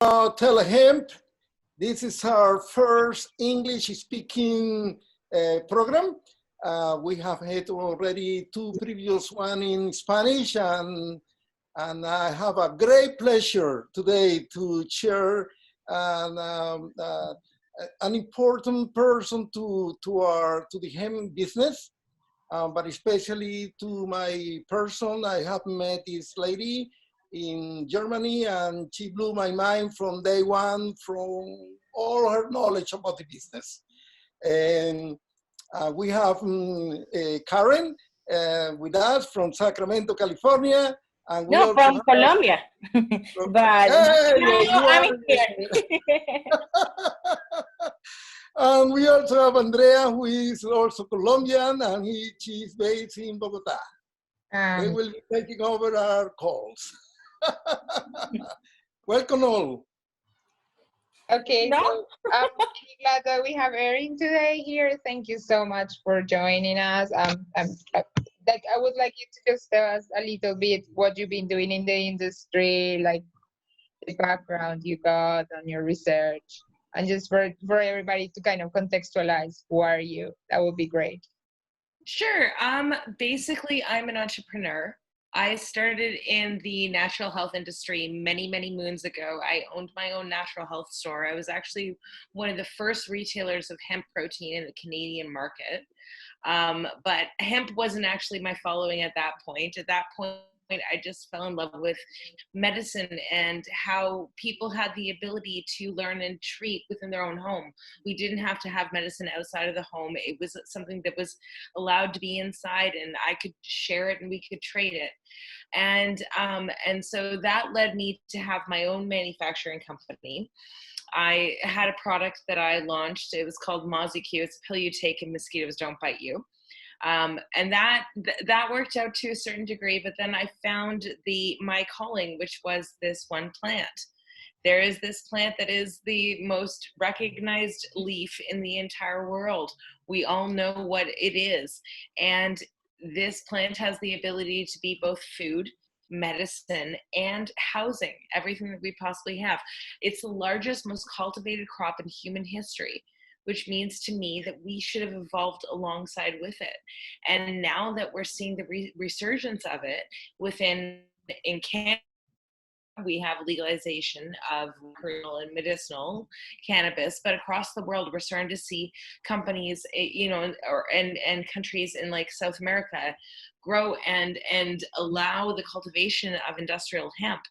TeleHemp. This is our first English-speaking program. We have had already 2 previous one in Spanish, and I have a great pleasure today to share an important person to the hemp business, but especially to my person. I have met this lady in Germany, and she blew my mind from day one, from all her knowledge about the business. And we have Karen with us from Sacramento, California. And we no, from Colombia. But hey, I'm here. And we also have Andrea, who is also Colombian, and she's based in Bogota. They will be taking over our calls. Welcome all. Okay, so I'm really glad that we have Erin today here. Thank you so much for joining us. I would like you to just tell us a little bit what you've been doing in the industry, like the background you got on your research, and just for everybody to kind of contextualize who are you. That would be great. Sure. Basically, I'm an entrepreneur. I started in the natural health industry many, many moons ago. I owned my own natural health store. I was actually one of the first retailers of hemp protein in the Canadian market. But hemp wasn't actually my following at that point. At that point, I just fell in love with medicine and how people had the ability to learn and treat within their own home. We didn't have to have medicine outside of the home. It was something that was allowed to be inside, and I could share it and we could trade it. And so that led me to have my own manufacturing company. I had a product that I launched. It was called Mozzie Q. It's a pill you take and mosquitoes don't bite you. And that worked out to a certain degree, but then I found my calling, which was this one plant. There is this plant that is the most recognized leaf in the entire world. We all know what it is. And this plant has the ability to be both food, medicine, and housing, everything that we possibly have. It's the largest, most cultivated crop in human history, which means to me that we should have evolved alongside with it. And now that we're seeing the resurgence of it in Canada, we have legalization of recreational and medicinal cannabis, but across the world, we're starting to see companies, and countries in like South America grow and allow the cultivation of industrial hemp.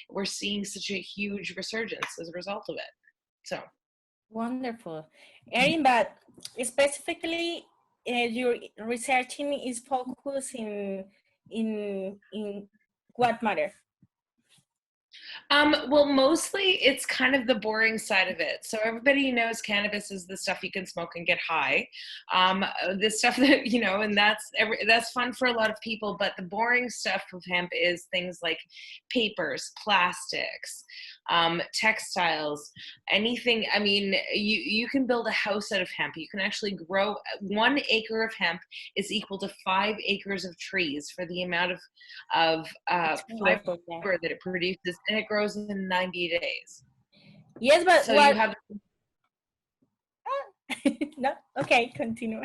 We're seeing such a huge resurgence as a result of it. So. Wonderful. Erin, but specifically, your researching is focused in what matter? Well, mostly it's kind of the boring side of it. So everybody knows cannabis is the stuff you can smoke and get high. The stuff that, and that's fun for a lot of people, but the boring stuff of hemp is things like papers, plastics, textiles, anything. I mean, you can build a house out of hemp. You can actually grow 1 acre of hemp is equal to 5 acres of trees for the amount of fiber that it produces, and it grows in 90 days. Yes, but so you have. No, okay, continue.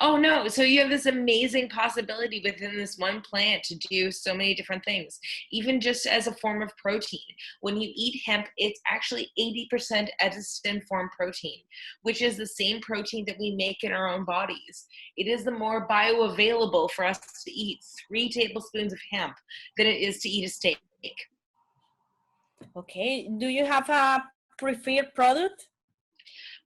Oh no, so you have this amazing possibility within this one plant to do so many different things, even just as a form of protein. When you eat hemp, it's actually 80% edistin form protein, which is the same protein that we make in our own bodies. It is the more bioavailable for us to eat 3 tablespoons of hemp than it is to eat a steak. Okay, do you have a preferred product?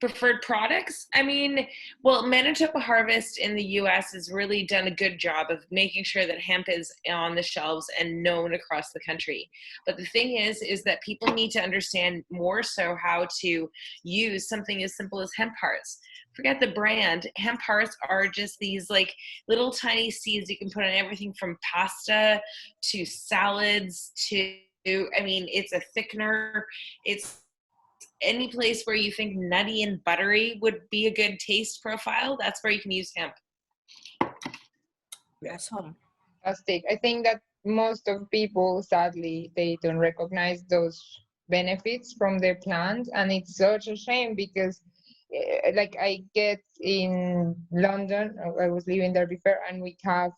Preferred products? I mean, well, Manitoba Harvest in the US has really done a good job of making sure that hemp is on the shelves and known across the country. But the thing is that people need to understand more so how to use something as simple as hemp hearts. Forget the brand. Hemp hearts are just these like little tiny seeds you can put on everything from pasta to salads to, I mean, it's a thickener. It's any place where you think nutty and buttery would be a good taste profile, that's where you can use hemp. Awesome. Fantastic. I think that most of people, sadly, they don't recognize those benefits from the plant, and it's such a shame because like I get in London, I was living there before, and we have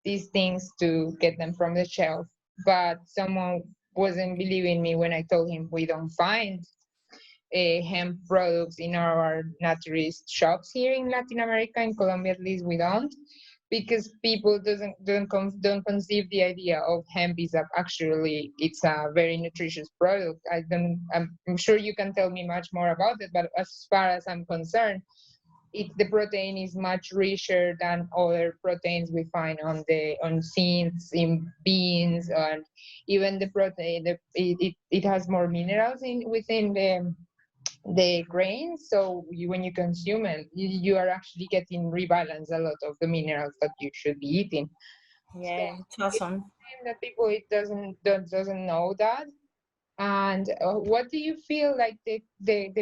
these things to get them from the shelf, but someone wasn't believing me when I told him we don't find hemp products in our naturist shops here in Latin America. In Colombia, at least, we don't, because people don't conceive the idea of hemp is actually it's a very nutritious product. I'm sure you can tell me much more about it, but as far as I'm concerned, the protein is much richer than other proteins we find on seeds, in beans, and even the protein. It has more minerals within the grains, so when you consume it, you are actually getting rebalance a lot of the minerals that you should be eating. Yeah, So it's awesome. that people doesn't know that. And what do you feel like the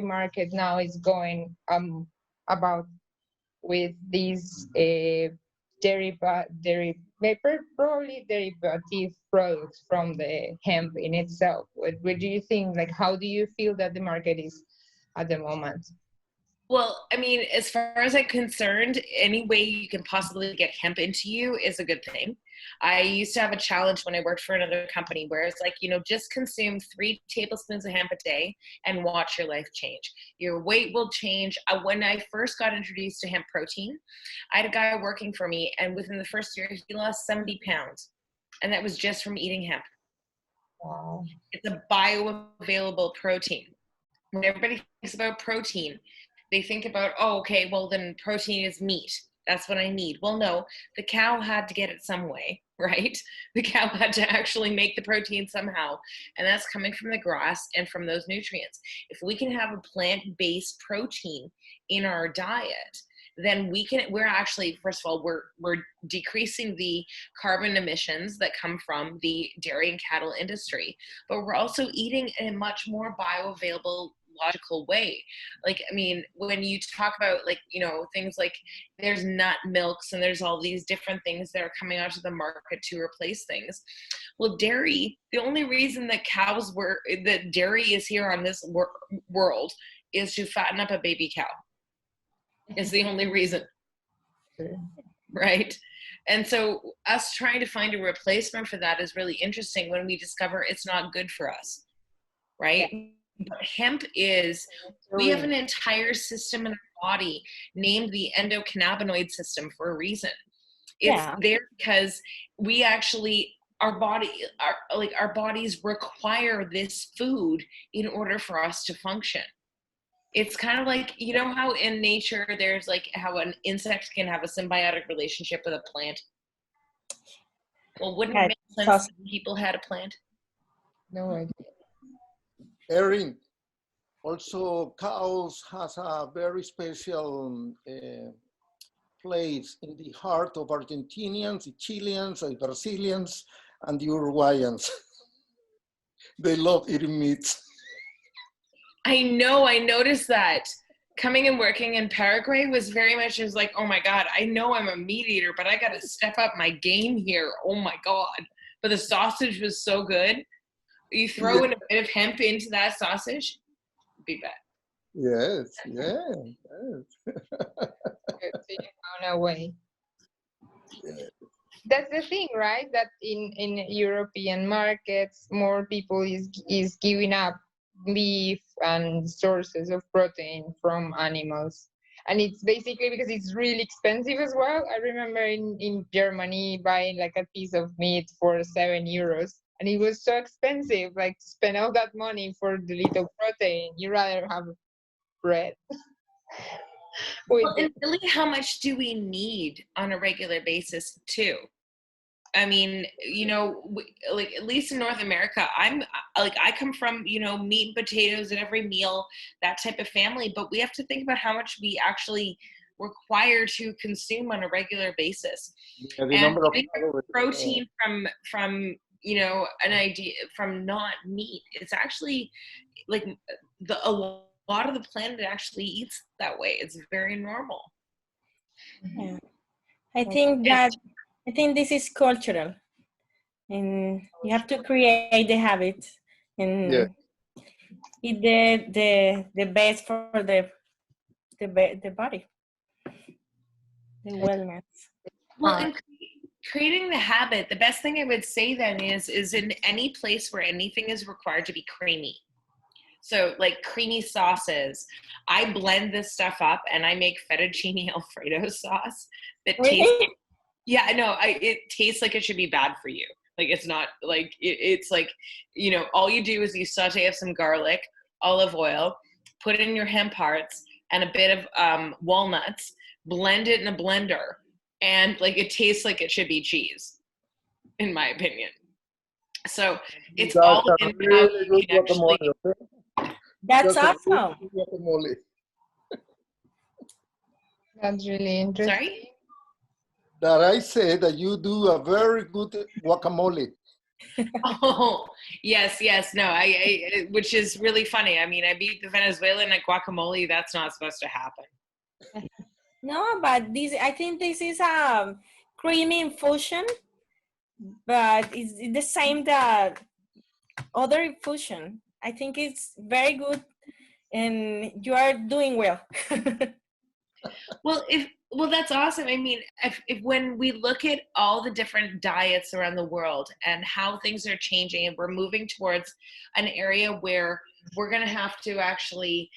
market now is going about with these probably derivative products from the hemp in itself? What do you think? Like, how do you feel that the market is at the moment? Well, I mean, as far as I'm concerned, any way you can possibly get hemp into you is a good thing. I used to have a challenge when I worked for another company where it's like, just consume 3 tablespoons of hemp a day and watch your life change. Your weight will change. When I first got introduced to hemp protein, I had a guy working for me, and within the first year, he lost 70 pounds. And that was just from eating hemp. Wow. It's a bioavailable protein. When everybody thinks about protein, they think about, oh, okay, well then protein is meat. That's what I need. Well, no, the cow had to get it some way, right? The cow had to actually make the protein somehow. And that's coming from the grass and from those nutrients. If we can have a plant-based protein in our diet, then we're actually, first of all, we're decreasing the carbon emissions that come from the dairy and cattle industry, but we're also eating in a much more bioavailable, logical way. Like, I mean, when you talk about things like there's nut milks and there's all these different things that are coming out to the market to replace things. Well, dairy, the only reason that dairy is here on this world is to fatten up a baby cow. Is the only reason. Right? And so us trying to find a replacement for that is really interesting when we discover it's not good for us. Right? Yeah. But hemp we have an entire system in our body named the endocannabinoid system for a reason. It's there because we actually, our bodies require this food in order for us to function. It's kind of like, how in nature there's like how an insect can have a symbiotic relationship with a plant. Well, wouldn't it make sense if people had a plant? No idea. Erin, also cows has a very special place in the heart of Argentinians, the Chileans, the Brazilians, and the Uruguayans. They love eating meat. I know, I noticed that. Coming and working in Paraguay was very much just like, oh my God, I know I'm a meat eater, but I got to step up my game here. Oh my God. But the sausage was so good. You throw in a bit of hemp into that sausage, be bad. Yes. On a way. That's the thing, right? That in European markets, more people is giving up beef and sources of protein from animals, and it's basically because it's really expensive as well. I remember in Germany buying like a piece of meat for €7, and it was so expensive. Like, spend all that money for the little protein, you rather have bread. Well, and really, how much do we need on a regular basis too? I mean, like, at least in North America, I come from, meat and potatoes at every meal, that type of family, but we have to think about how much we actually require to consume on a regular basis. Yeah, and protein from an idea from not meat, it's actually like a lot of the planet actually eats that way. It's very normal. Yeah. I think this is cultural, and you have to create the habit. And Eat the best for the body, the wellness. Well, and creating the habit, the best thing I would say then is in any place where anything is required to be creamy. So like creamy sauces, I blend this stuff up and I make fettuccine Alfredo sauce that tastes, yeah, no, it tastes like it should be bad for you. Like it's not like, it's like, you know, all you do is you saute up some garlic, olive oil, put in your hemp hearts and a bit of walnuts, blend it in a blender. And like, it tastes like it should be cheese, in my opinion. So it's all in how you can actually. That's awesome. That's really interesting. Sorry? That I said that you do a very good guacamole. Oh, yes. No, I which is really funny. I mean, I beat the Venezuelan at guacamole. That's not supposed to happen. No, but I think this is a creamy infusion, but it's the same that other infusion. I think it's very good, and you are doing well. Well, that's awesome. I mean, if when we look at all the different diets around the world and how things are changing, and we're moving towards an area where we're going to have to actually,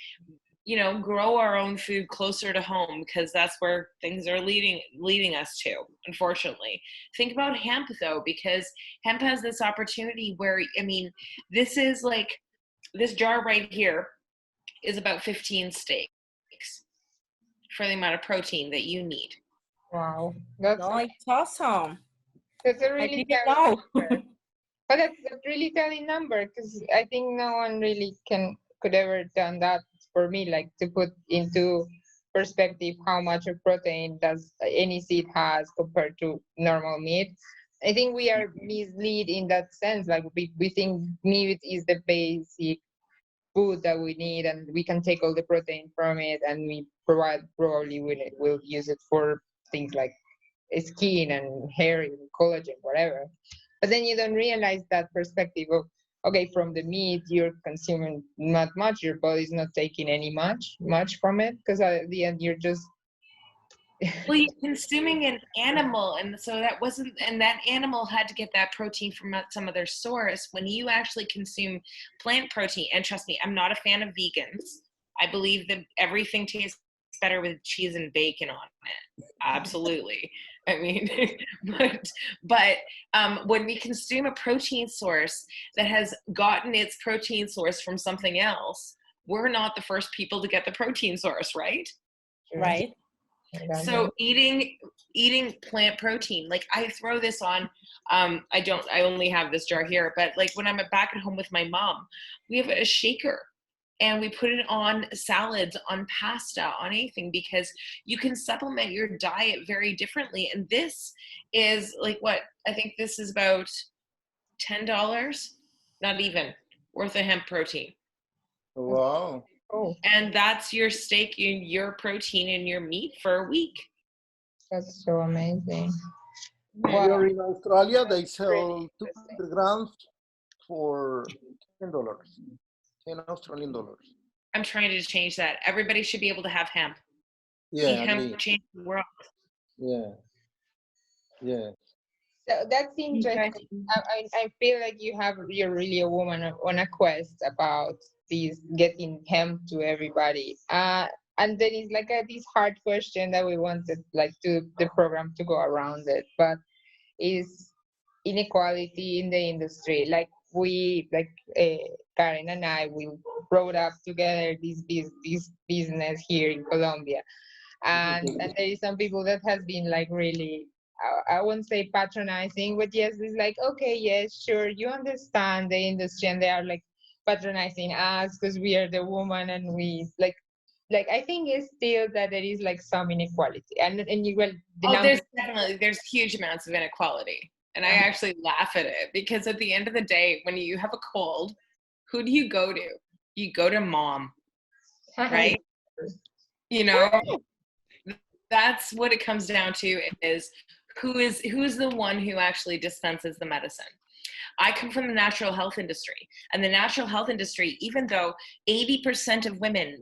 you know, grow our own food closer to home, because that's where things are leading us to, unfortunately. Think about hemp though, because hemp has this opportunity where, I mean, this is like, this jar right here is about 15 steaks for the amount of protein that you need. Wow, that's awesome. That's a really telling number. But that's really telling number, because I think no one really could ever done that for me, like to put into perspective how much of protein does any seed has compared to normal meat. I think we are misled in that sense. Like we think meat is the basic food that we need, and we can take all the protein from it, and we probably will use it for things like skin and hair and collagen, whatever. But then you don't realize that perspective of, okay, from the meat you're consuming not much, your body's not taking any much from it, because at the end you're just well, you're consuming an animal, and so that wasn't, and that animal had to get that protein from some other source. When you actually consume plant protein, and trust me, I'm not a fan of vegans. I believe that everything tastes better with cheese and bacon on it. Absolutely. I mean, but when we consume a protein source that has gotten its protein source from something else, we're not the first people to get the protein source, right? Right. So eating plant protein, like I throw this on, I only have this jar here, but like when I'm back at home with my mom, we have a shaker and we put it on salads, on pasta, on anything, because you can supplement your diet very differently. And this is like, what, I think this is about $10, not even, worth of hemp protein. Wow. Oh. And that's your steak and your protein and your meat for a week. That's so amazing. Here in Australia, they sell 200 grams for $10, 10 Australian dollars. I'm trying to change that. Everybody should be able to have hemp. Yeah, hemp change the world. Yeah. So that's interesting. I feel like you're really a woman on a quest about this getting hemp to everybody. And there is like this hard question that we wanted like to the program to go around it, but is inequality in the industry. Like we, like Karen and I, we brought up together this business here in Colombia, and there is some people that has been like really, I won't say patronizing, but yes, it's like, okay, yes, sure, you understand the industry, and they are like patronizing us because we are the woman, and we like I think it's still that there is like some inequality, and you will. There's huge amounts of inequality, and I actually laugh at it, because at the end of the day, when you have a cold, who do you go to? You go to mom, right? You know, that's what it comes down to, is who's the one who actually dispenses the medicine. I come from the natural health industry, and the natural health industry, even though 80% of women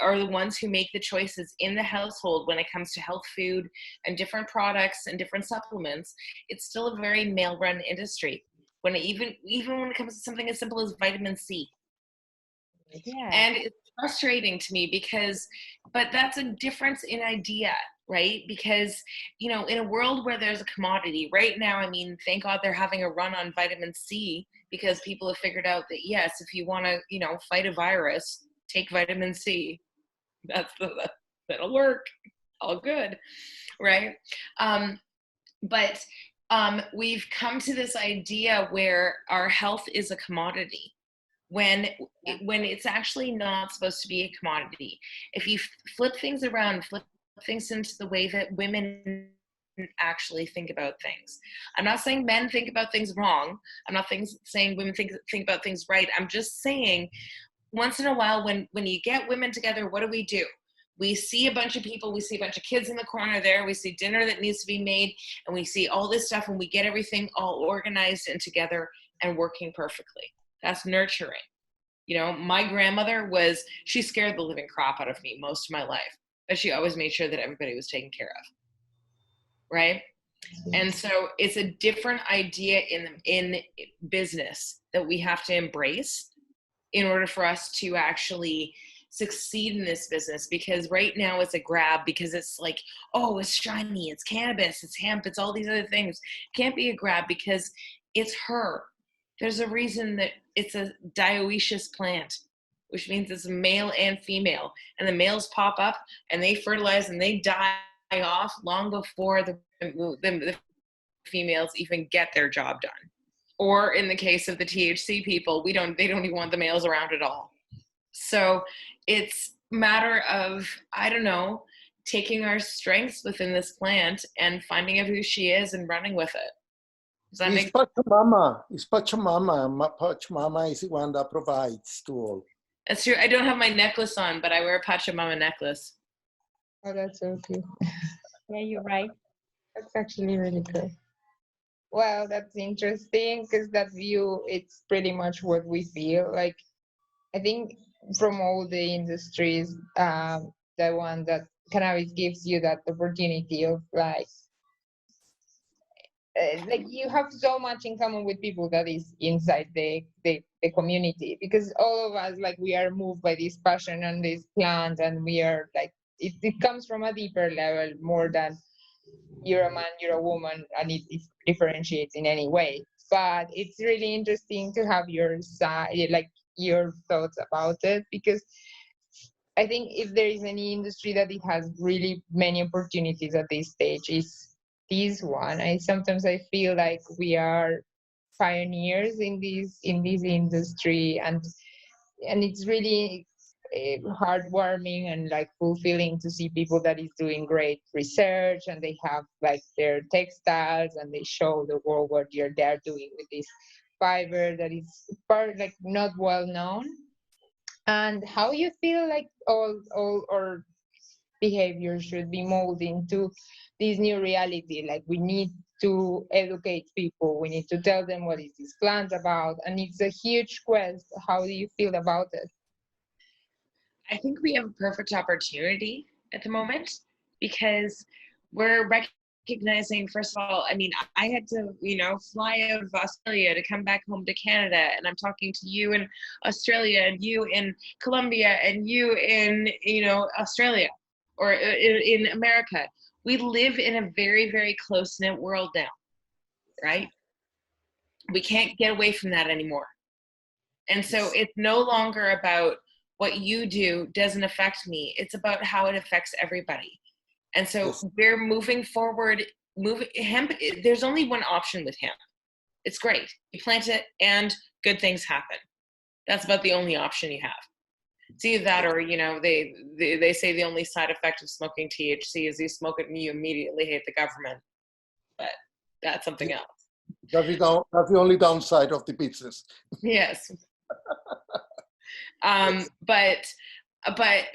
are the ones who make the choices in the household when it comes to health food and different products and different supplements, it's still a very male-run industry. Even when it comes to something as simple as vitamin C. Yeah. And it's frustrating to me but that's a difference in idea, right? Because, in a world where there's a commodity right now, I mean, thank God they're having a run on vitamin C, because people have figured out that, yes, if you want to, fight a virus, take vitamin C. That'll work. All good, right? But we've come to this idea where our health is a commodity, when it's actually not supposed to be a commodity. If you flip things around, flip things into the way that women actually think about things. I'm not saying men think about things wrong. I'm not saying women think about things right. I'm just saying, once in a while, when you get women together, what do? We see a bunch of people, we see a bunch of kids in the corner there, we see dinner that needs to be made, and we see all this stuff, and we get everything all organized and together and working perfectly. That's nurturing. My grandmother she scared the living crap out of me most of my life, but she always made sure that everybody was taken care of. Right? And so it's a different idea in business that we have to embrace in order for us to actually succeed in this business. Because right now it's a grab, because it's like, oh, it's shiny, it's cannabis, it's hemp, it's all these other things. It can't be a grab because it's her. There's a reason that it's a dioecious plant, which means it's male and female, and the males pop up and they fertilize and they die off long before the females even get their job done. Or in the case of the THC people, they don't even want the males around at all. So it's a matter of, I don't know, taking our strengths within this plant and finding out who she is and running with it. It's Pachamama. It's Pachamama. Pachamama is the one that provides to all. That's true. I don't have my necklace on, but I wear a Pachamama necklace. Oh, that's so cute. Yeah, you're right. That's actually really good. Well, that's interesting, because that view, it's pretty much what we feel. Like, I think from all the industries, the one that cannabis gives you that opportunity of like you have so much in common with people that is inside the community, because all of us, like, we are moved by this passion and this plant, and we are like, it comes from a deeper level, more than you're a man, you're a woman, and it differentiates in any way. But it's really interesting to have your side, like your thoughts about it, because I think if there is any industry that it has really many opportunities at this stage, is this one. Sometimes I feel like we are pioneers in this industry, and it's really heartwarming and like fulfilling to see people that is doing great research, and they have like their textiles, and they show the world what they're doing with this fiber that is part like not well known. And how you feel like all our behavior should be molded into this new reality. Like, we need to educate people, we need to tell them what is this plant about, and it's a huge quest. How do you feel about it? I think we have a perfect opportunity at the moment, because we're recognizing, first of all, I mean, I had to, fly out of Australia to come back home to Canada, and I'm talking to you in Australia, and you in Colombia, and you in, Australia, or in America. We live in a very, very close-knit world now, right? We can't get away from that anymore. And so it's no longer about what you do doesn't affect me. It's about how it affects everybody. And so we're moving forward. Hemp, there's only one option with hemp. It's great. You plant it and good things happen. That's about the only option you have. It's either that, or, they say the only side effect of smoking THC is you smoke it and you immediately hate the government. But that's something else. That's the only downside of the business. Yes. But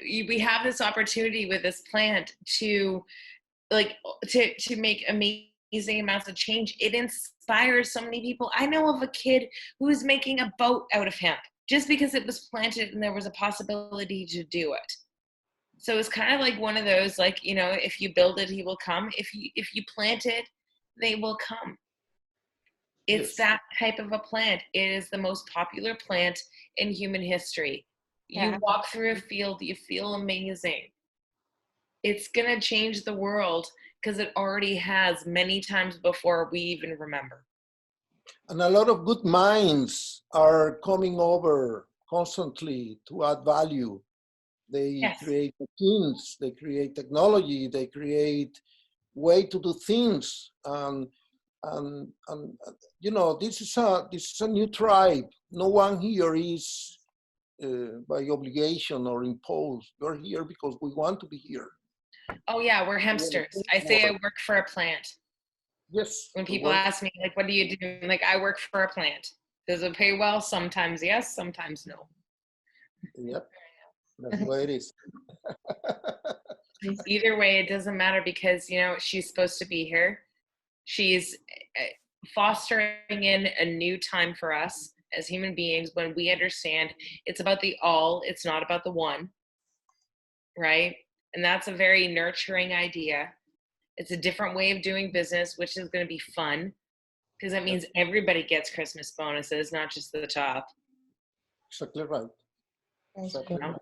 we have this opportunity with this plant to make amazing amazing amounts of change. It inspires so many people. I know of a kid who is making a boat out of hemp just because it was planted and there was a possibility to do it. So it's kind of like one of those, like, you know, if you build it, he will come. If you plant it, they will come. It's that type of a plant. It is the most popular plant in human history. You walk through a field, you feel amazing. It's gonna change the world because it already has many times before we even remember. And a lot of good minds are coming over constantly to add value. They create machines, they create technology, they create way to do things. And you know, this is a new tribe. No one here is by obligation or imposed. We're here because we want to be here. Oh yeah, we're hempsters. I say I work for a plant. Yes. When people ask me, like, what do you do? I'm like, I work for a plant. Does it pay well? Sometimes yes, sometimes no. Yep, that's the way it is. Either way, it doesn't matter because, you know, she's supposed to be here. She's fostering in a new time for us as human beings when we understand it's about the all, it's not about the one, right? And that's a very nurturing idea. It's a different way of doing business, which is going to be fun because that means everybody gets Christmas bonuses, not just the top. Exactly right. Exactly right.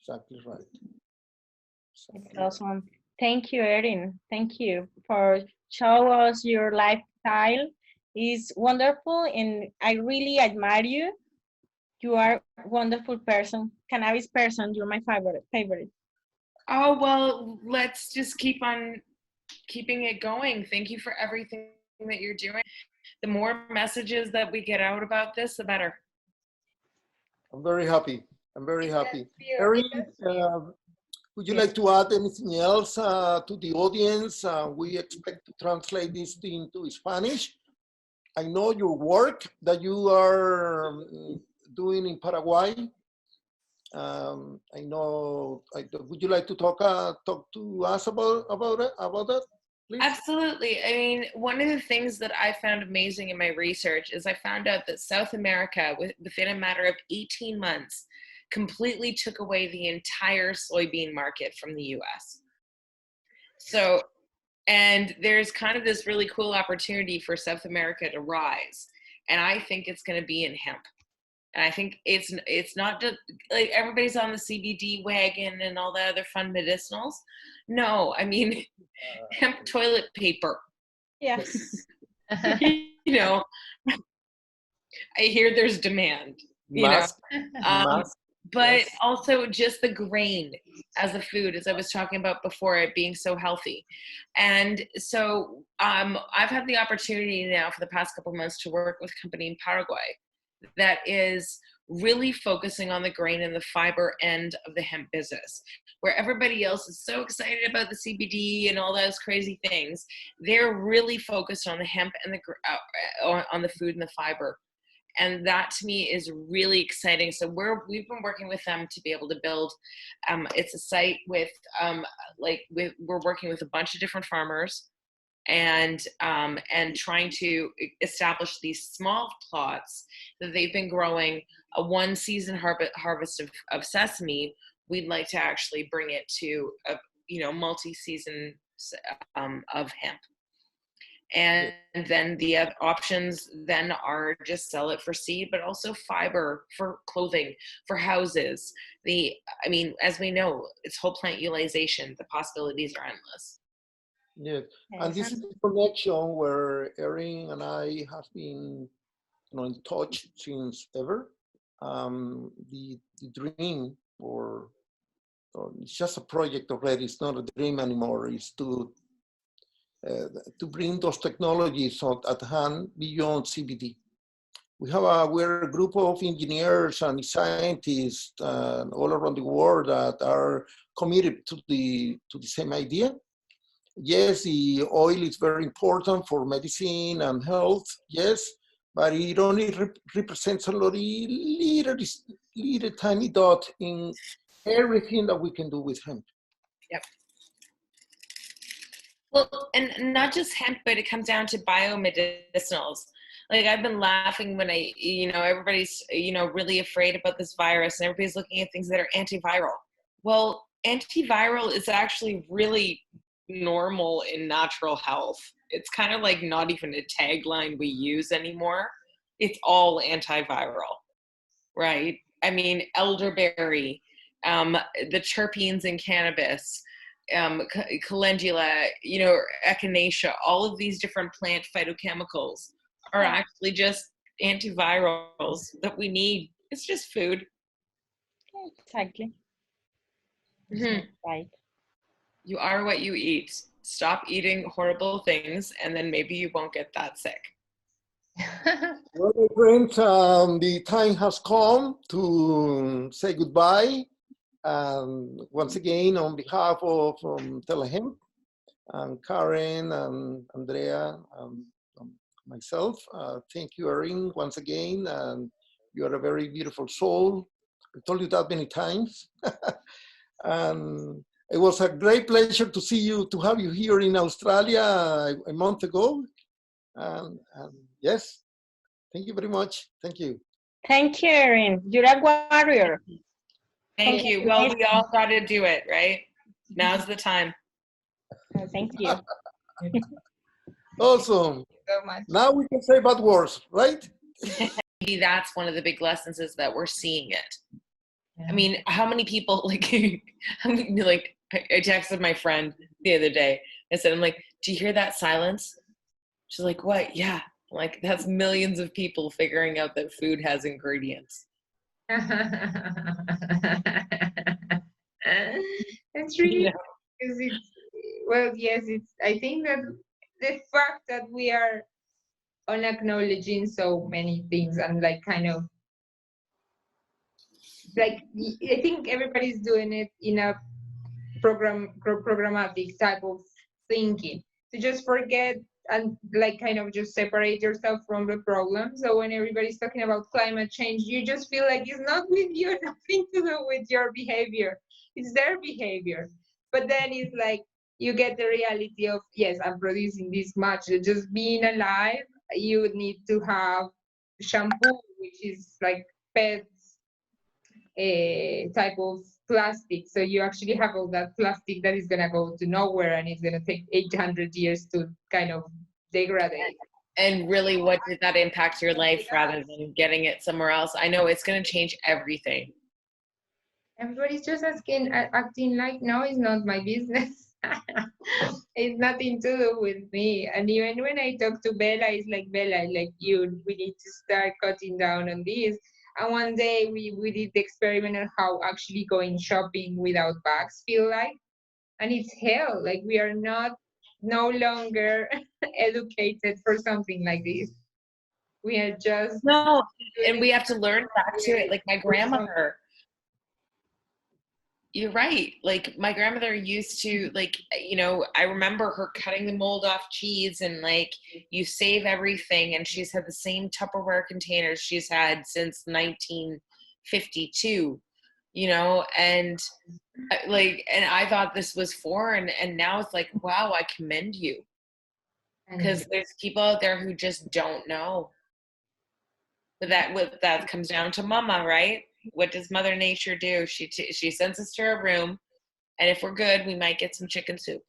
Exactly right. It's awesome. Thank you, Erin. Thank you for showing us your lifestyle. It's wonderful, and I really admire you. You are a wonderful person, cannabis person. You're my favorite. Oh, well, let's just keep on keeping it going. Thank you for everything that you're doing. The more messages that we get out about this, the better. I'm very happy. I'm very happy. Erin, would you like to add anything else to the audience? We expect to translate this into Spanish. I know your work that you are doing in Paraguay. I know. Would you like to talk to us about that, please? Absolutely. I mean, one of the things that I found amazing in my research is I found out that South America, within a matter of 18 months, completely took away the entire soybean market from the US. So, and there's kind of this really cool opportunity for South America to rise. And I think it's going to be in hemp. And I think it's not just like everybody's on the CBD wagon and all the other fun medicinals. No, I mean, hemp toilet paper. Yes. You know, I hear there's demand, you know, but also just the grain as a food, as I was talking about before, it being so healthy. And so I've had the opportunity now for the past couple of months to work with a company in Paraguay that is really focusing on the grain and the fiber end of the hemp business, where everybody else is so excited about the CBD and all those crazy things. They're really focused on the hemp and on the food and the fiber. And that to me is really exciting. So we've been working with them to be able to build, it's a site with, we're working with a bunch of different farmers and trying to establish these small plots that they've been growing a one season harvest of sesame. We'd like to actually bring it to a multi-season of hemp. And then the other options then are just sell it for seed, but also fiber for clothing, for houses. As we know, it's whole plant utilization. The possibilities are endless. Yes, and this is the connection where Erin and I have been, in touch since ever. The dream, or it's just a project already. It's not a dream anymore. It's to bring those technologies at hand beyond CBD. We're a group of engineers and scientists all around the world that are committed to the same idea. Yes, the oil is very important for medicine and health, yes, but it only represents a little tiny dot in everything that we can do with hemp. Yep. Well, and not just hemp, but it comes down to biomedicinals. Like I've been laughing when everybody's, really afraid about this virus and everybody's looking at things that are antiviral. Well, antiviral is actually really normal in natural health. It's kind of like not even a tagline we use anymore. It's all antiviral, right? I mean, elderberry, the terpenes in cannabis, calendula, echinacea, all of these different plant phytochemicals are actually just antivirals that we need. It's just food. Exactly. Right. You are what you eat. Stop eating horrible things, and then maybe you won't get that sick. Well, my friends, the time has come to say goodbye. Once again, on behalf of TeleHemp, and Karen and Andrea, myself, thank you, Erin, once again. And you are a very beautiful soul. I told you that many times. And it was a great pleasure to see you, to have you here in Australia a month ago. And yes, thank you very much. Thank you. Thank you, Erin. You're a warrior. Thank you. Well, we all got to do it, right? Now's the time. Thank you. Awesome. So much. Now we can say bad words, right? Maybe that's one of the big lessons, is that we're seeing it. I mean, how many people I texted my friend the other day. I said, I'm like, do you hear that silence? She's like, what? Yeah. I'm like, that's millions of people figuring out that food has ingredients. That's really, because I think that the fact that we are unacknowledging so many things and like kind of like, I think everybody's doing it in a programmatic type of thinking, to just forget and like kind of just separate yourself from the problem. So when everybody's talking about climate change, you just feel like it's not with you, nothing to do with your behavior, it's their behavior. But then it's like you get the reality of, yes, I'm producing this much. Just being alive, you would need to have shampoo, which is like pet type of plastic. So you actually have all that plastic that is going to go to nowhere, and it's going to take 800 years to kind of degrade. And really, what did that impact your life rather than getting it somewhere else? I know it's going to change everything. Everybody's just acting like, no, it's not my business. It's nothing to do with me. And even when I talk to Bella, it's like, Bella, like we need to start cutting down on this. And one day we did the experiment on how actually going shopping without bags feel like. And it's hell. Like we are no longer educated for something like this. We are just no, and we have to learn back to it. Like my grandmother, you're right. Like my grandmother used to, like, I remember her cutting the mold off cheese, and like you save everything, and she's had the same Tupperware containers she's had since 1952, and I thought this was foreign, and now it's like, wow, I commend you, because there's people out there who just don't know. But that comes down to mama, right? What does Mother Nature do? She sends us to our room, and if we're good, we might get some chicken soup.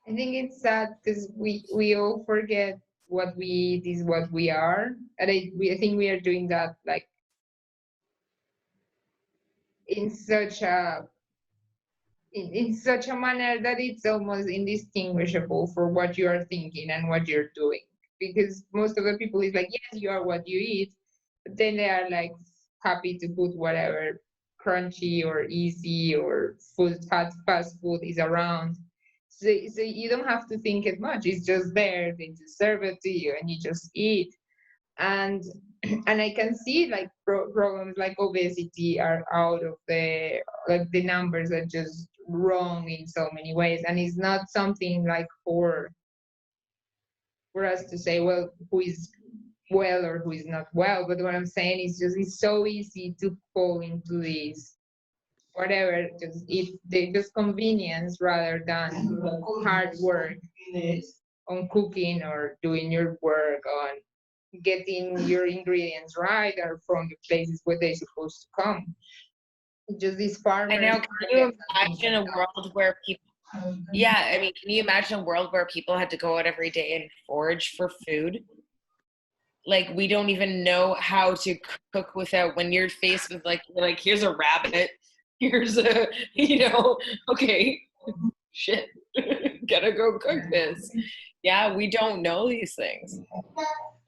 I think it's sad because we all forget what we eat is what we are, and I think we are doing that like in such a manner that it's almost indistinguishable for what you are thinking and what you're doing. Because most of the people is like, yes, you are what you eat, but then they are like happy to put whatever crunchy or easy or fast food is around. So you don't have to think it much. It's just there. They just serve it to you, and you just eat. And I can see like problems like obesity are out of the numbers are just wrong in so many ways, and it's not something like for us to say, well, who is well or who is not well. But what I'm saying is just it's so easy to fall into this whatever, just convenience rather than hard work on cooking or doing your work on getting your ingredients right or from the places where they're supposed to come. Just these farmers. I know. Can you imagine a world where people? Yeah, I mean, can you imagine a world where people had to go out every day and forage for food? Like, we don't even know how to cook without, when you're faced with like here's a rabbit, here's a, okay, shit, gotta go cook this. Yeah, we don't know these things.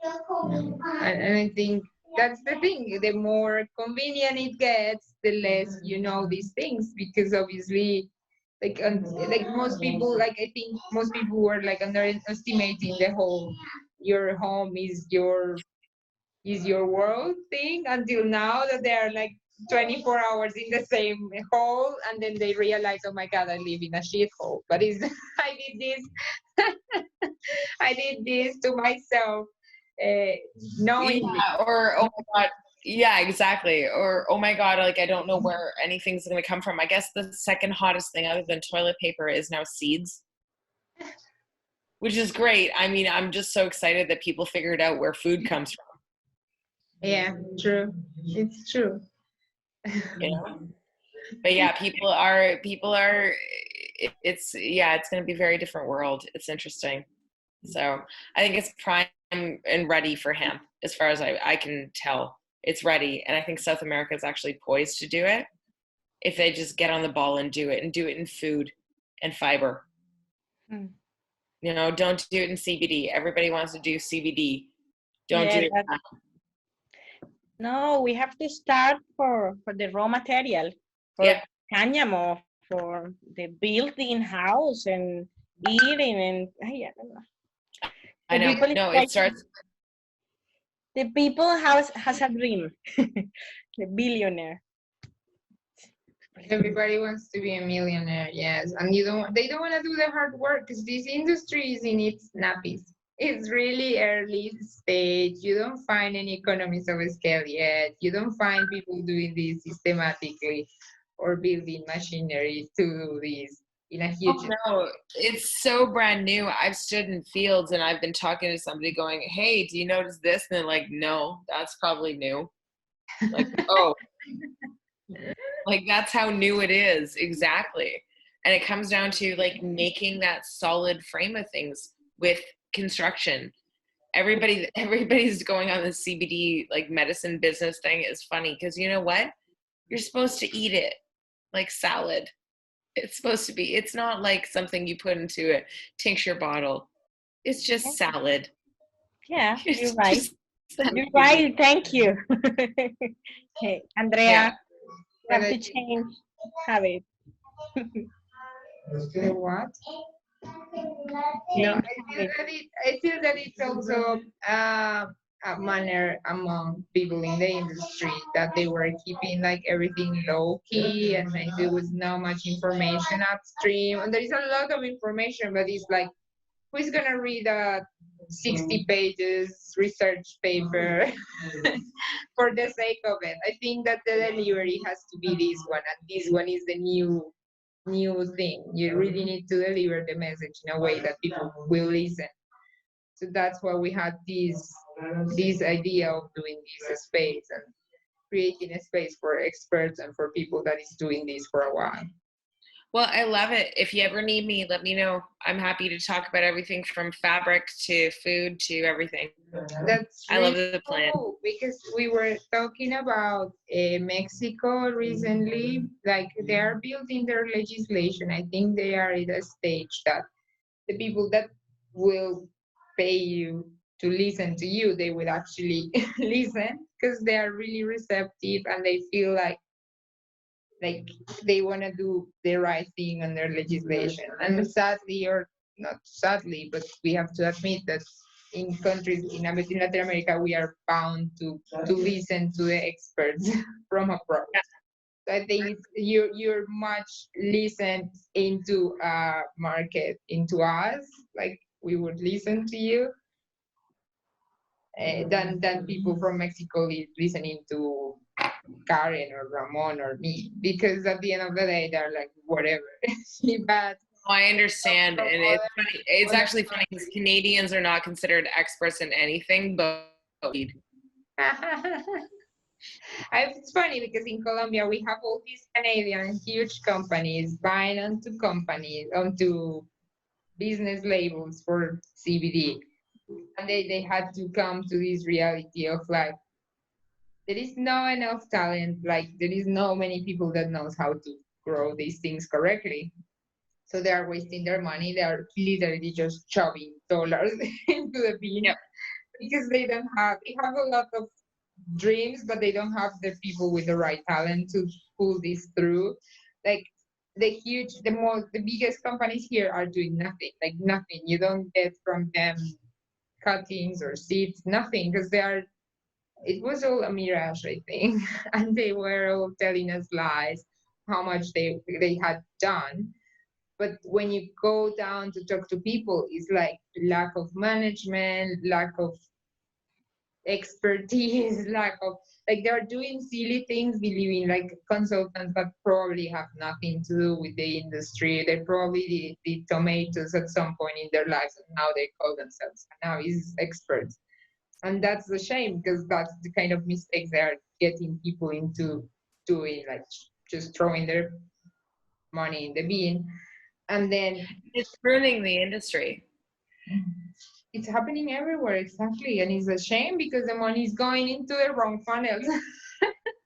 And I think that's the thing. The more convenient it gets, the less you know these things, because obviously, like most people, like I think most people were like underestimating the whole your home is your world thing until now that they are like 24 hours in the same hole, and then they realize, oh my god, I live in a shithole. But it's I did this I did this to myself, knowing. Yeah, or oh my god, yeah, exactly. Or oh my god, like I don't know where anything's gonna come from. I guess the second hottest thing other than toilet paper is now seeds, which is great. I mean, I'm just so excited that people figured out where food comes from. Yeah, true. It's true. You know? But yeah, people are it's going to be a very different world. It's interesting. So I think it's prime and ready for hemp, as far as I can tell. It's ready, and I think South America is actually poised to do it if they just get on the ball and do it in food and fiber. Don't do it in CBD. Everybody wants to do CBD. Don't do it. No, we have to start for the raw material, for cáñamo, for the building house and eating, and I don't know. I know. No, it starts. The people has a dream. The billionaire. Everybody wants to be a millionaire, yes, and they don't want to do the hard work because this industry is in its nappies. It's really early stage. You don't find any economies of scale yet. You don't find people doing this systematically or building machinery to do this in a huge. Oh, no, it's so brand new. I've stood in fields and I've been talking to somebody going, hey, do you notice this? And they're like, no, that's probably new. Like, oh, like that's how new it is. Exactly. And it comes down to like making that solid frame of things with construction. Everybody's going on the CBD like medicine business thing. Is funny because you know what? You're supposed to eat it like salad. It's supposed to be. It's not like something you put into a tincture bottle. It's just salad. Yeah, you're right. You're right. Thank you. Okay, Andrea, you have to change habits. What? No, I feel that it's also a manner among people in the industry that they were keeping like everything low key, and like there was not much information upstream. And there is a lot of information, but it's like, who's gonna read a 60 pages research paper for the sake of it? I think that the delivery has to be this one, and this one is the new thing. You really need to deliver the message in a way that people will listen. So that's why we had this idea of doing this space and creating a space for experts and for people that is doing this for a while. Well, I love it. If you ever need me, let me know. I'm happy to talk about everything from fabric to food to everything. That's really, I love the plan. cool, because we were talking about Mexico recently. Like they are building their legislation. I think they are at a stage that the people that will pay you to listen to you, they will actually listen because they are really receptive and they feel like they want to do the right thing on their legislation. And sadly, or not sadly, but we have to admit that in countries in Latin America, we are bound to listen to the experts from abroad. So I think you're much listened into a market, into us, like we would listen to you. than people from Mexico listening to Karen or Ramon or me, because at the end of the day they're like whatever. But I understand, from and it's funny. It's other actually funny because Canadians are not considered experts in anything but weed. It's funny because in Colombia we have all these Canadian huge companies buying onto business labels for CBD, and they had to come to this reality of like there is no enough talent, like there is no many people that knows how to grow these things correctly. So they are wasting their money. They are literally just shoving dollars into the bin. Yep. Because they have a lot of dreams, but they don't have the people with the right talent to pull this through. Like the biggest companies here are doing nothing, like nothing. You don't get from them cuttings or seeds, nothing, because it was all a mirage, I think. And they were all telling us lies, how much they had done. But when you go down to talk to people, it's like lack of management, lack of expertise, lack of like they're doing silly things, believing like consultants that probably have nothing to do with the industry. They probably did tomatoes at some point in their lives, and now they call themselves cannabis experts. And that's the shame, because that's the kind of mistakes they are getting people into doing, like just throwing their money in the bin. And then It's ruining the industry. it's happening everywhere, exactly. And it's a shame because the money is going into the wrong funnels.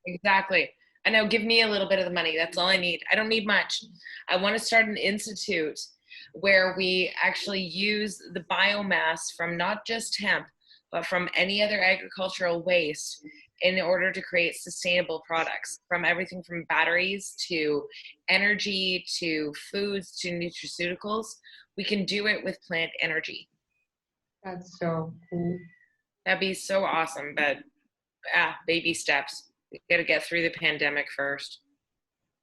Exactly. I know, give me a little bit of the money. That's all I need. I don't need much. I want to start an institute where we actually use the biomass from not just hemp, but from any other agricultural waste in order to create sustainable products, from everything from batteries to energy to foods to nutraceuticals. We can do it with plant energy. That's so cool. That'd be so awesome, but baby steps. We got to get through the pandemic first.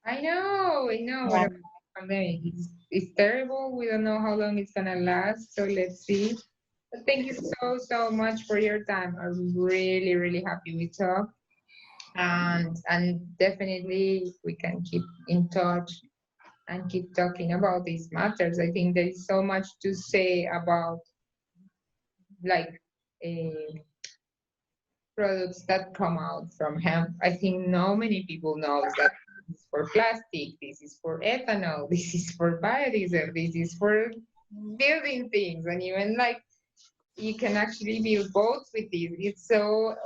I know. Yeah. What about the pandemic? It's terrible. We don't know how long it's gonna last. So let's see. But thank you so much for your time. I'm really, really happy we talked. And definitely we can keep in touch and keep talking about these matters. I think there is so much to say about like products that come out from hemp. I think not many people knows that this is for plastic, this is for ethanol, this is for biodiesel, this is for building things, and even like you can actually build boats with this. It's so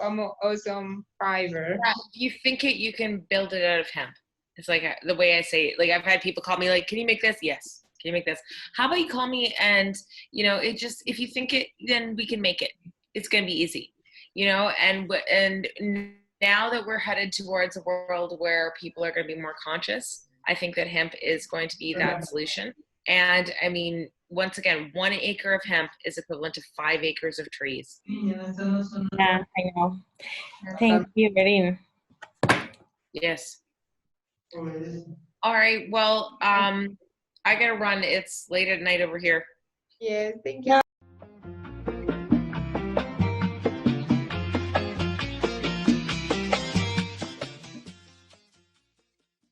awesome fiber. Yeah, if you think it, you can build it out of hemp. It's like the way I say it. Like I've had people call me like, can you make this? Yes. Can you make this? How about you call me and, it just, if you think it, then we can make it. It's going to be easy, and now that we're headed towards a world where people are going to be more conscious, I think that hemp is going to be that solution. And I mean, once again, 1 acre of hemp is equivalent to 5 acres of trees. Yeah, I know. Thank you, Erin. Yes. All right. Well, I gotta run. It's late at night over here. Yes, thank you.